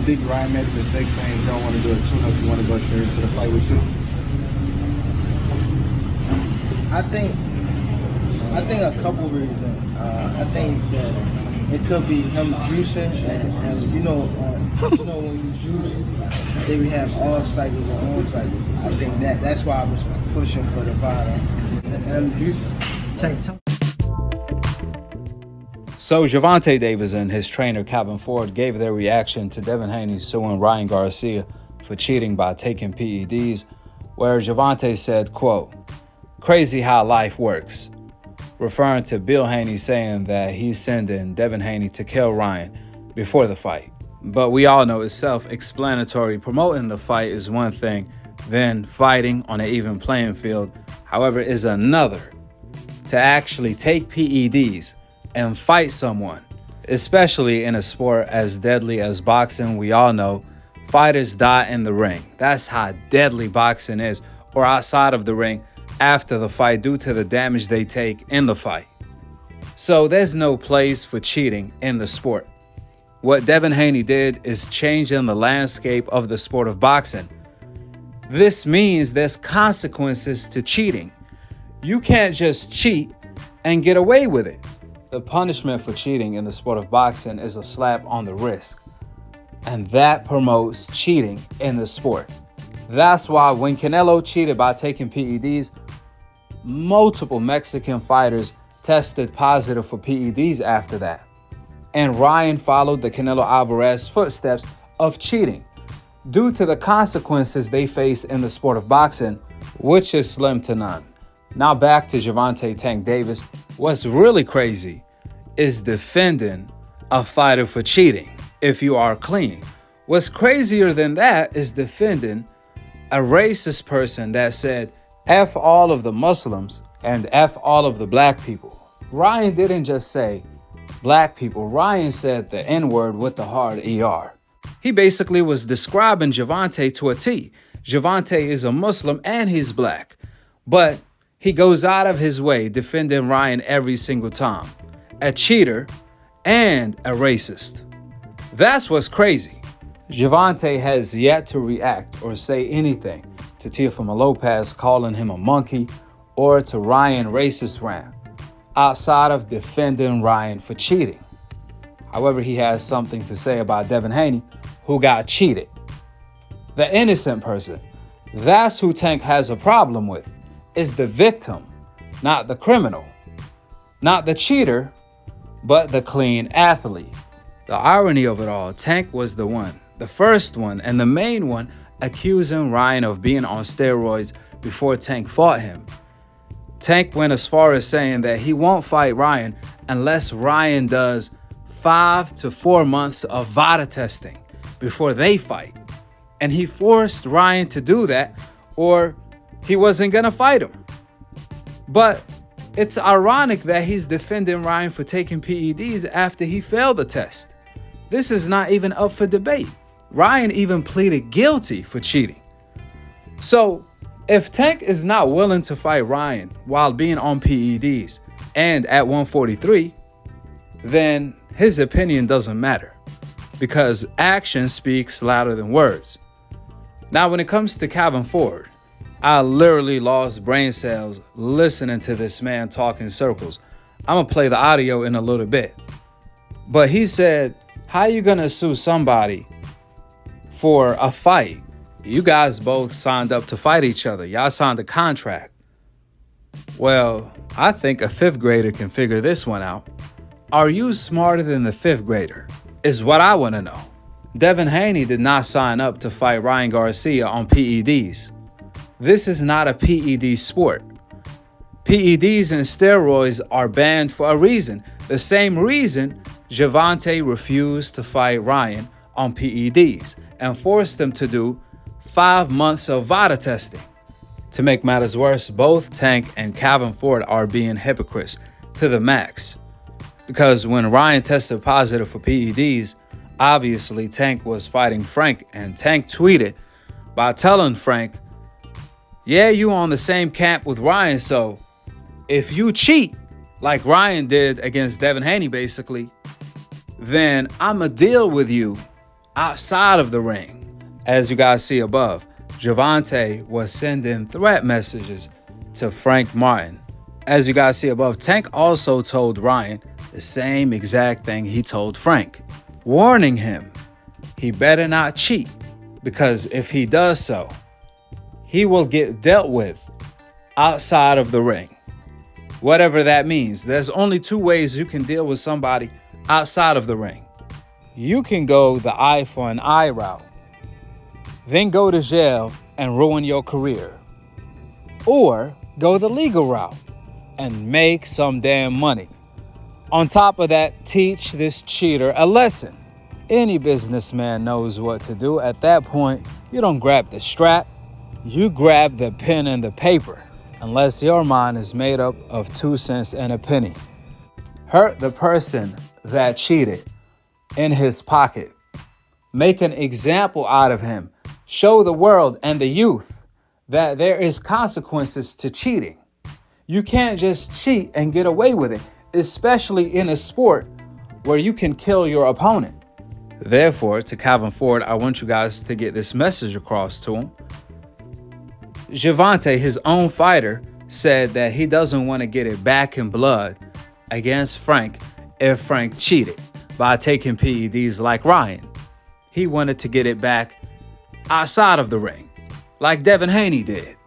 think Ryan made a mistake saying you don't want to do a tune-up, you want to go straight into the fight with you? I think a couple reasons. I think that it could be him juicing, and you know when you juice, they we have all cycles and on cycles. I think that's why I was pushing for the bottom. And juicing. So Gervonta Davis and his trainer Calvin Ford gave their reaction to Devin Haney suing Ryan Garcia for cheating by taking PEDs, where Gervonta said, quote, "Crazy how life works," referring to Bill Haney saying that he's sending Devin Haney to kill Ryan before the fight. But we all know it's self-explanatory. Promoting the fight is one thing, then fighting on an even playing field, however, is another. To actually take PEDs and fight someone, especially in a sport as deadly as boxing, we all know fighters die in the ring. That's how deadly boxing is, or outside of the ring after the fight due to the damage they take in the fight. So there's no place for cheating in the sport. What Devin Haney did is changing the landscape of the sport of boxing. This means there's consequences to cheating. You can't just cheat and get away with it. The punishment for cheating in the sport of boxing is a slap on the wrist, and that promotes cheating in the sport. That's why when Canelo cheated by taking PEDs, multiple Mexican fighters tested positive for PEDs after that. And Ryan followed the Canelo Alvarez footsteps of cheating due to the consequences they face in the sport of boxing, which is slim to none. Now back to Gervonta Tank Davis. What's really crazy is defending a fighter for cheating if you are clean. What's crazier than that is defending a racist person that said, F all of the Muslims and F all of the black people. Ryan didn't just say black people. Ryan said the N-word with the hard ER. He basically was describing Gervonta to a T. Gervonta is a Muslim and he's black, but he goes out of his way defending Ryan every single time. A cheater and a racist. That's what's crazy. Gervonta has yet to react or say anything to Teofimo Lopez calling him a monkey or to Ryan racist rant, outside of defending Ryan for cheating. However, he has something to say about Devin Haney, who got cheated. The innocent person. That's who Tank has a problem with, is the victim, not the criminal. Not the cheater, but the clean athlete. The irony of it all, Tank was the first one, and the main one accusing Ryan of being on steroids before Tank fought him. Tank went as far as saying that he won't fight Ryan unless Ryan does 5 to 4 months of VADA testing before they fight. And he forced Ryan to do that or he wasn't gonna fight him. But it's ironic that he's defending Ryan for taking PEDs after he failed the test. This is not even up for debate. Ryan even pleaded guilty for cheating. So, if Tank is not willing to fight Ryan while being on PEDs and at 143, then his opinion doesn't matter because action speaks louder than words. Now, when it comes to Calvin Ford, I literally lost brain cells listening to this man talk in circles. I'm going to play the audio in a little bit. But he said, how you going to sue somebody for a fight? You guys both signed up to fight each other. Y'all signed a contract. Well, I think a 5th grader can figure this one out. Are you smarter than the 5th grader? Is what I want to know. Devin Haney did not sign up to fight Ryan Garcia on PEDs. This is not a PED sport. PEDs and steroids are banned for a reason. The same reason Gervonta refused to fight Ryan on PEDs and forced him to do 5 months of VADA testing. To make matters worse, both Tank and Calvin Ford are being hypocrites to the max. Because when Ryan tested positive for PEDs, obviously Tank was fighting Frank, and Tank tweeted by telling Frank, yeah, you on the same camp with Ryan, so if you cheat like Ryan did against Devin Haney basically, then I'ma deal with you outside of the ring. As you guys see above, Gervonta was sending threat messages to Frank Martin. As you guys see above, Tank also told Ryan the same exact thing he told Frank, warning him he better not cheat, because if he does so, he will get dealt with outside of the ring. Whatever that means, there's only two ways you can deal with somebody outside of the ring. You can go the eye for an eye route, then go to jail and ruin your career. Or go the legal route and make some damn money. On top of that, teach this cheater a lesson. Any businessman knows what to do. At that point, you don't grab the strap, you grab the pen and the paper, unless your mind is made up of 2 cents and a penny. Hurt the person that cheated in his pocket. Make an example out of him. Show the world and the youth that there is consequences to cheating. You can't just cheat and get away with it, especially in a sport where you can kill your opponent. Therefore, to Calvin Ford, I want you guys to get this message across to him. Gervonta, his own fighter, said that he doesn't want to get it back in blood against Frank if Frank cheated by taking PEDs like Ryan. He wanted to get it back outside of the ring, like Devin Haney did.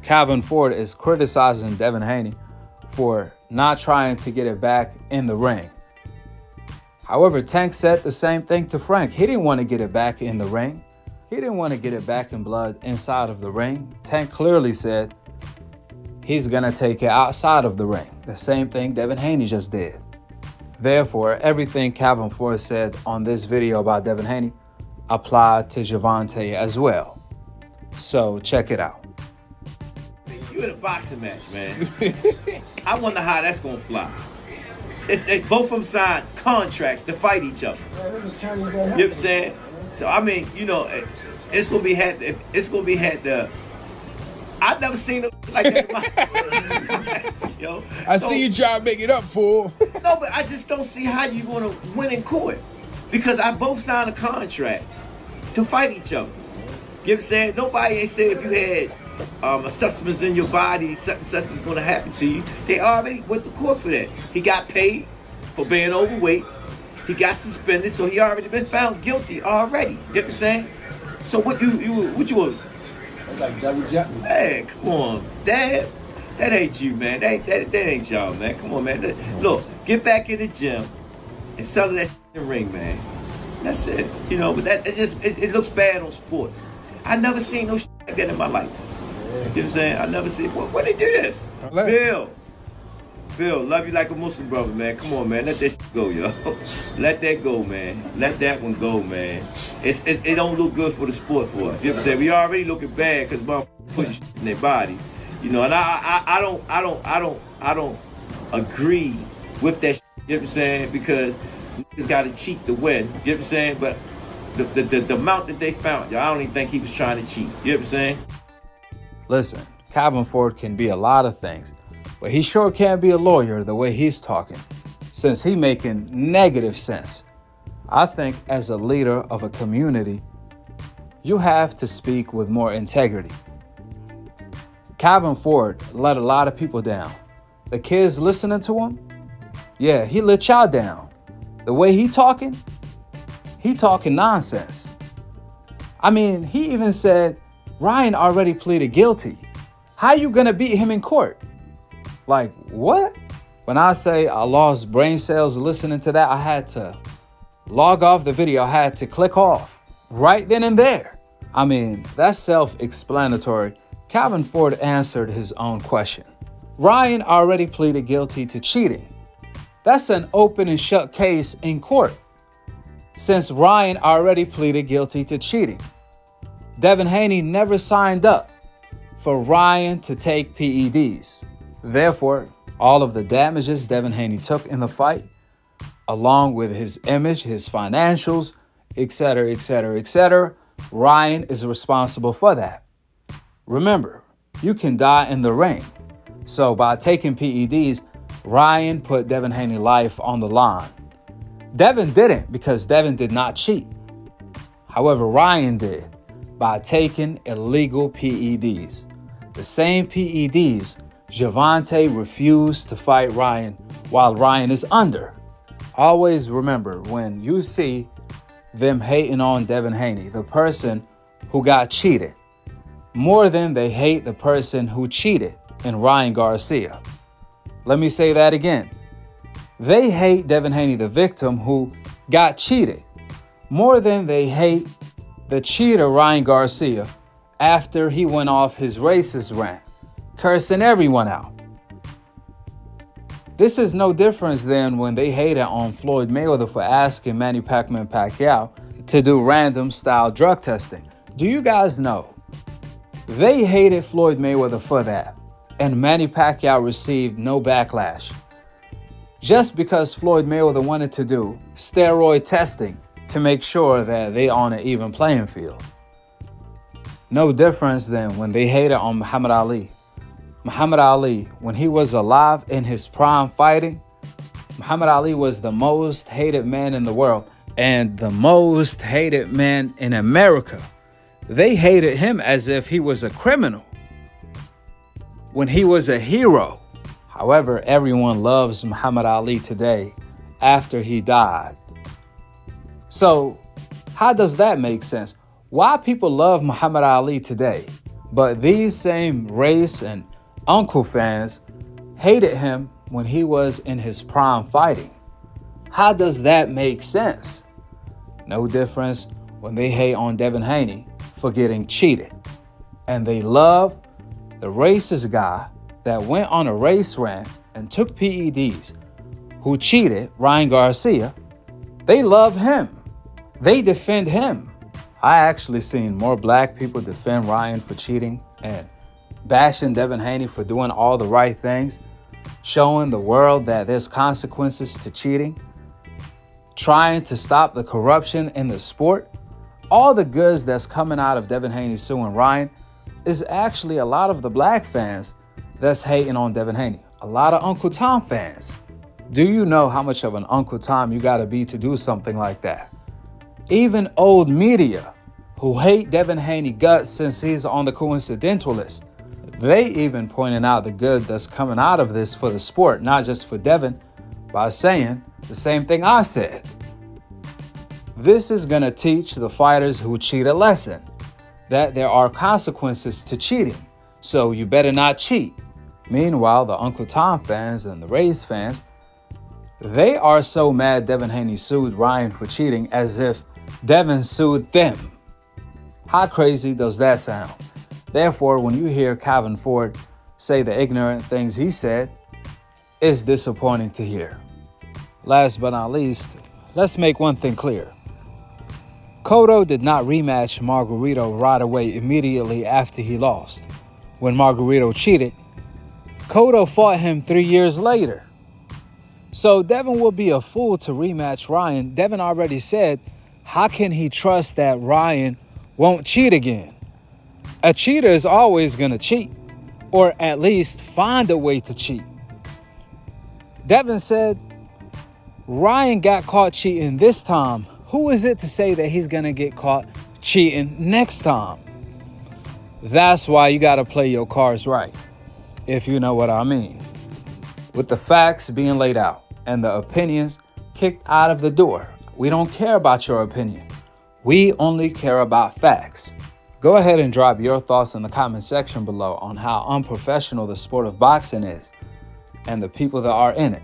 Calvin Ford is criticizing Devin Haney for not trying to get it back in the ring. However, Tank said the same thing to Frank. He didn't want to get it back in the ring. He didn't want to get it back in blood inside of the ring. Tank clearly said he's going to take it outside of the ring. The same thing Devin Haney just did. Therefore, everything Calvin Ford said on this video about Devin Haney applied to Gervonta as well. So check it out. You in a boxing match, man. I wonder how that's gonna fly. Both of them signed contracts to fight each other. You know what I'm saying? So I mean, you know, it's gonna be had the. I've never seen it like that in my yo. I see you try to make it up, fool. No, but I just don't see how you gonna win in court, because I both signed a contract to fight each other. You know what I'm saying? Nobody ain't said if you had assessments in your body, such is going to happen to you. They already went to court for that. He got paid for being overweight. He got suspended, so he already been found guilty already. You know what I'm saying? So what you was? Like double jeopardy. Hey, come on, Dad. That ain't you, man. That ain't y'all, man. Come on, man. Look, get back in the gym and sell that in the ring, man. That's it. You know, but it looks bad on sports. I never seen no shit like that in my life. You know what I'm saying? I never seen. When they do this? Bill, love you like a Muslim brother, man. Come on, man. Let that shit go, yo. Let that go, man. Let that one go, man. It don't look good for the sport for us. You know what I'm saying? We already looking bad because motherfuckers putting shit in their body. You know, and I don't agree with that shit, you know what I'm saying? Because niggas gotta cheat to win. You know what I'm saying? But the amount that they found, yo, I don't even think he was trying to cheat. You know what I'm saying? Listen, Calvin Ford can be a lot of things, but he sure can't be a lawyer the way he's talking, since he making negative sense. I think as a leader of a community, you have to speak with more integrity. Calvin Ford let a lot of people down. The kids listening to him, yeah, he let y'all down. The way he talking nonsense. I mean, he even said Ryan already pleaded guilty. How you gonna beat him in court? Like, what? When I say I lost brain cells listening to that, I had to log off the video. I had to click off right then and there. I mean, that's self-explanatory. Calvin Ford answered his own question. Ryan already pleaded guilty to cheating. That's an open and shut case in court, since Ryan already pleaded guilty to cheating. Devin Haney never signed up for Ryan to take PEDs. Therefore, all of the damages Devin Haney took in the fight, along with his image, his financials, etc., etc., etc., Ryan is responsible for that. Remember, you can die in the ring. So by taking PEDs, Ryan put Devin Haney's life on the line. Devin didn't, because Devin did not cheat. However, Ryan did by taking illegal PEDs. The same PEDs Gervonta refused to fight Ryan while Ryan is under. Always remember, when you see them hating on Devin Haney, the person who got cheated, more than they hate the person who cheated in Ryan Garcia. Let me say that again. They hate Devin Haney, the victim who got cheated, more than they hate the cheater Ryan Garcia after he went off his racist rant, cursing everyone out. This is no difference than when they hated on Floyd Mayweather for asking Manny Pacquiao to do random style drug testing. Do you guys know? They hated Floyd Mayweather for that, and Manny Pacquiao received no backlash. Just because Floyd Mayweather wanted to do steroid testing to make sure that they on an even playing field. No difference than when they hated on Muhammad Ali. Muhammad Ali, when he was alive in his prime fighting, Muhammad Ali was the most hated man in the world and the most hated man in America. They hated him as if he was a criminal when he was a hero. However, everyone loves Muhammad Ali today after he died. So, how does that make sense? Why people love Muhammad Ali today, but these same race and uncle fans hated him when he was in his prime fighting? How does that make sense? No difference when they hate on Devin Haney for getting cheated, and they love the racist guy that went on a race rant and took PEDs, who cheated Ryan Garcia. They love him. They defend him. I actually seen more black people defend Ryan for cheating and bashing Devin Haney for doing all the right things, showing the world that there's consequences to cheating, trying to stop the corruption in the sport. All the goods that's coming out of Devin Haney suing Ryan is actually a lot of the black fans that's hating on Devin Haney. A lot of Uncle Tom fans. Do you know how much of an Uncle Tom you gotta be to do something like that? Even old media who hate Devin Haney guts since he's on the coincidental list, they even pointing out the good that's coming out of this for the sport, not just for Devin, by saying the same thing I said. This is gonna teach the fighters who cheat a lesson, that there are consequences to cheating, so you better not cheat. Meanwhile, the Uncle Tom fans and the Rays fans, they are so mad Devin Haney sued Ryan for cheating as if Devin sued them. How crazy does that sound? Therefore, when you hear Calvin Ford say the ignorant things he said, it's disappointing to hear. Last but not least, let's make one thing clear. Cotto did not rematch Margarito right away immediately after he lost. When Margarito cheated, Cotto fought him 3 years later. So Devin will be a fool to rematch Ryan. Devin already said, how can he trust that Ryan won't cheat again? A cheater is always going to cheat, or at least find a way to cheat. Devin said, Ryan got caught cheating this time. Who is it to say that he's going to get caught cheating next time? That's why you got to play your cards right, if you know what I mean. With the facts being laid out and the opinions kicked out of the door, we don't care about your opinion. We only care about facts. Go ahead and drop your thoughts in the comment section below on how unprofessional the sport of boxing is and the people that are in it.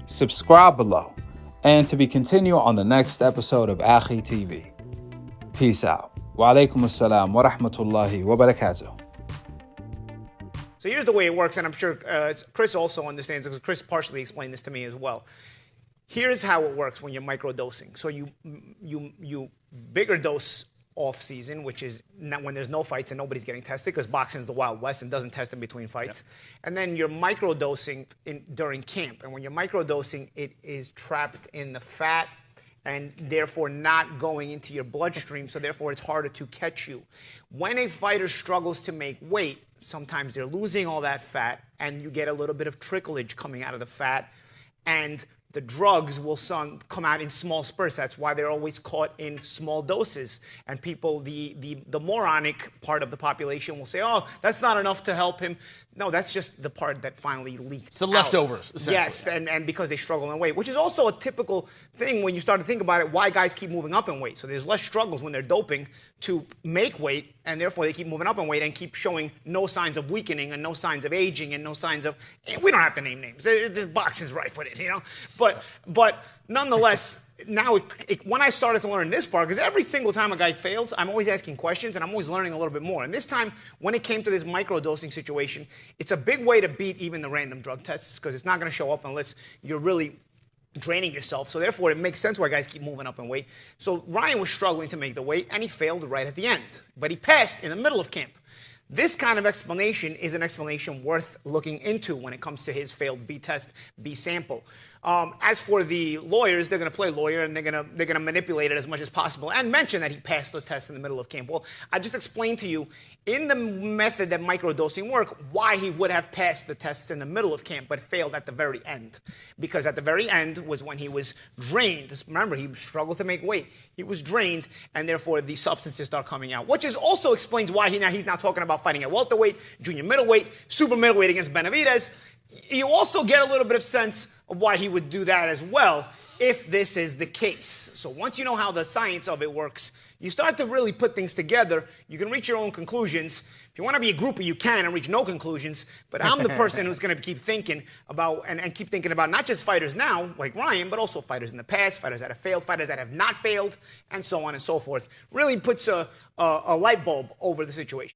Subscribe below and to be continued on the next episode of Akhi TV. Peace out. Wa alaikum assalam wa rahmatullahi wa barakatuh. So here's the way it works, and I'm sure Chris also understands because Chris partially explained this to me as well. Here's how it works when you're microdosing. So you bigger dose off season, which is not when there's no fights and nobody's getting tested, because boxing is the Wild West and doesn't test in between fights. Yep. And then you're microdosing during camp. And when you're microdosing, it is trapped in the fat and therefore not going into your bloodstream, so therefore it's harder to catch you. When a fighter struggles to make weight, sometimes they're losing all that fat and you get a little bit of tricklage coming out of the fat, and the drugs will come out in small spurts. That's why they're always caught in small doses. And people, the moronic part of the population will say, oh, that's not enough to help him. No, that's just the part that finally leaked. It's the leftovers, essentially. Yes, and because they struggle in weight, which is also a typical thing when you start to think about it, why guys keep moving up in weight. So there's less struggles when they're doping to make weight, and therefore they keep moving up in weight and keep showing no signs of weakening and no signs of aging and no signs of, we don't have to name names. The box is rife with it, you know? But nonetheless, now when I started to learn this part, because every single time a guy fails, I'm always asking questions and I'm always learning a little bit more. And this time, when it came to this microdosing situation, it's a big way to beat even the random drug tests because it's not going to show up unless you're really draining yourself. So therefore, it makes sense why guys keep moving up in weight. So Ryan was struggling to make the weight and he failed right at the end. But he passed in the middle of camp. This kind of explanation is an explanation worth looking into when it comes to his failed B test, B sample. As for the lawyers, they're going to play lawyer and they're going to manipulate it as much as possible and mention that he passed those tests in the middle of camp. Well, I just explained to you in the method that microdosing work why he would have passed the tests in the middle of camp but failed at the very end. Because at the very end was when he was drained. Remember, he struggled to make weight. He was drained, and therefore the substances start coming out, which also explains why he's now talking about fighting at welterweight, junior middleweight, super middleweight against Benavidez. You also get a little bit of sense of why he would do that as well if this is the case. So once you know how the science of it works, you start to really put things together. You can reach your own conclusions. If you want to be a groupie, you can and reach no conclusions. But I'm the person who's going to keep thinking about and keep thinking about not just fighters now, like Ryan, but also fighters in the past, fighters that have failed, fighters that have not failed, and so on and so forth. Really puts a light bulb over the situation.